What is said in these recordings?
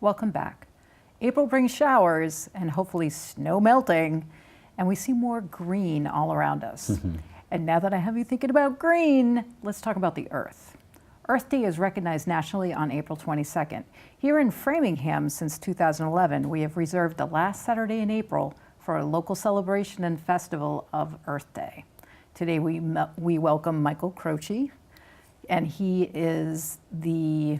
Welcome back. April brings showers and hopefully snow melting, and we see more green all around us. And now that I have you thinking about green, let's talk about the Earth. Earth Day is recognized nationally on April 22nd. Here in Framingham since 2011, we have reserved the last Saturday in April for a local celebration and festival of Earth Day. Today we welcome Michael Croce, and he is the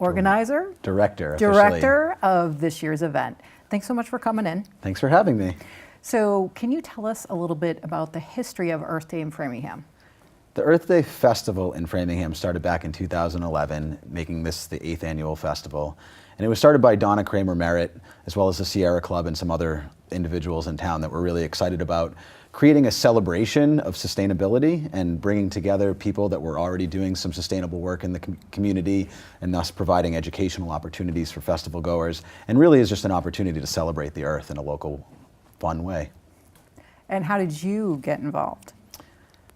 organizer? Director of this year's event. Thanks so much for coming in. Thanks for having me. So can you tell us a little bit about the history of Earth Day in Framingham? The Earth Day Festival in Framingham started back in 2011, making this the 8th annual festival. And it was started by Donna Kramer Merritt, as well as the Sierra Club and some other individuals in town that were really excited about creating a celebration of sustainability and bringing together people that were already doing some sustainable work in the community, and thus providing educational opportunities for festival goers, and really is just an opportunity to celebrate the Earth in a local, fun way. And how did you get involved?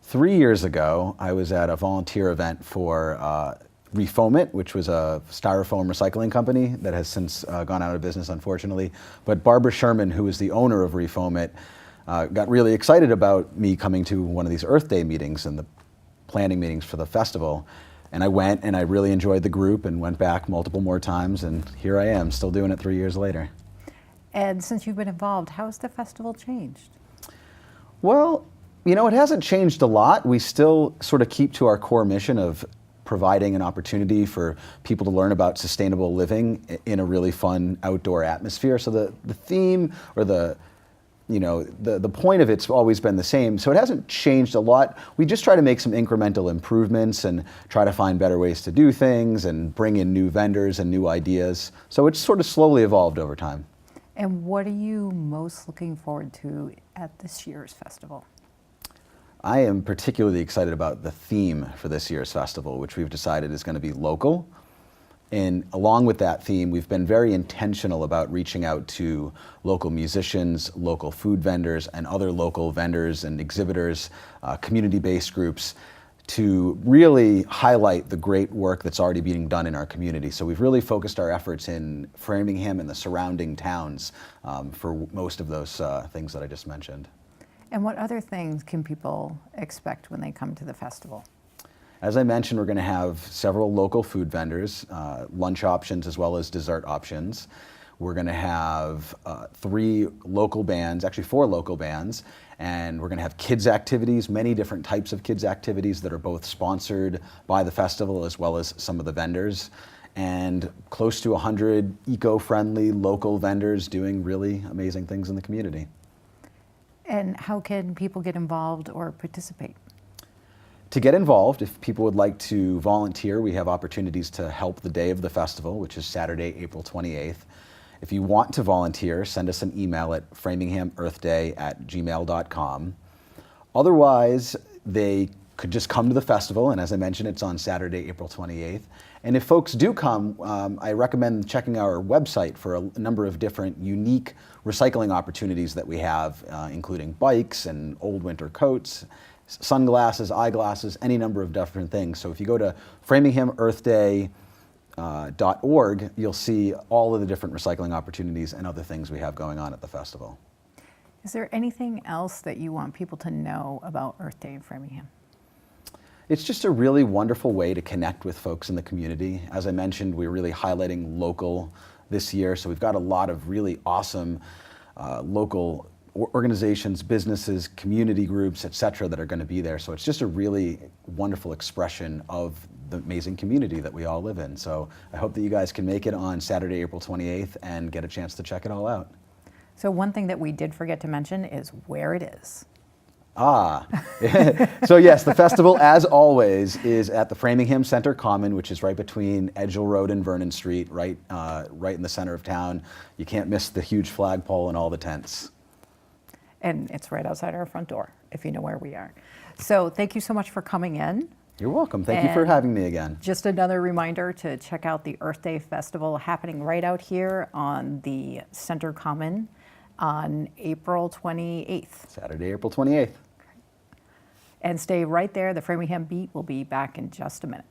3 years ago, I was at a volunteer event for Refoam It, which was a styrofoam recycling company that has since gone out of business, unfortunately. But Barbara Sherman, who is the owner of Refoam It, got really excited about me coming to one of these Earth Day meetings and the planning meetings for the festival. And I went, and I really enjoyed the group and went back multiple more times, and here I am, still doing it 3 years later. And since you've been involved, how has the festival changed? Well, you know, it hasn't changed a lot. We still sort of keep to our core mission of providing an opportunity for people to learn about sustainable living in a really fun outdoor atmosphere. So the theme, or the point of it's always been the same. So it hasn't changed a lot. We just try to make some incremental improvements and try to find better ways to do things and bring in new vendors and new ideas. So it's sort of slowly evolved over time. And what are you most looking forward to at this year's festival? I am particularly excited about the theme for this year's festival, which we've decided is going to be local. And along with that theme, we've been very intentional about reaching out to local musicians, local food vendors, and other local vendors and exhibitors, community-based groups, to really highlight the great work that's already being done in our community. So we've really focused our efforts in Framingham and the surrounding towns for most of those things that I just mentioned. And what other things can people expect when they come to the festival? As I mentioned, we're going to have several local food vendors, lunch options as well as dessert options. We're going to have 3 local bands, actually 4 local bands, and we're going to have kids activities, many different types of kids activities that are both sponsored by the festival as well as some of the vendors, and close to 100 eco-friendly local vendors doing really amazing things in the community. And how can people get involved or participate? To get involved, if people would like to volunteer, we have opportunities to help the day of the festival, which is Saturday, April 28th. If you want to volunteer, send us an email at framinghamearthday@gmail.com. Otherwise, they could just come to the festival, and as I mentioned, it's on Saturday, April 28th. And if folks do come, I recommend checking our website for a number of different unique recycling opportunities that we have, including bikes and old winter coats, sunglasses, eyeglasses, any number of different things. So if you go to FraminghamEarthDay.org, you'll see all of the different recycling opportunities and other things we have going on at the festival. Is there anything else that you want people to know about Earth Day in Framingham? It's just a really wonderful way to connect with folks in the community. As I mentioned, we're really highlighting local this year, so we've got a lot of really awesome local organizations, businesses, community groups, etc., that are going to be there. So it's just a really wonderful expression of the amazing community that we all live in. So I hope that you guys can make it on Saturday, April 28th and get a chance to check it all out. So one thing that we did forget to mention is where it is. So yes, the festival, as always, is at the Framingham Center Common, which is right between Edgell Road and Vernon Street, right in the center of town. You can't miss the huge flagpole and all the tents. And it's right outside our front door, if you know where we are. So thank you so much for coming in. You're welcome. Thank you for having me again. Just another reminder to check out the Earth Day Festival happening right out here on the Center Common on April 28th. Saturday, April 28th. And stay right there. The Framingham Beat will be back in just a minute.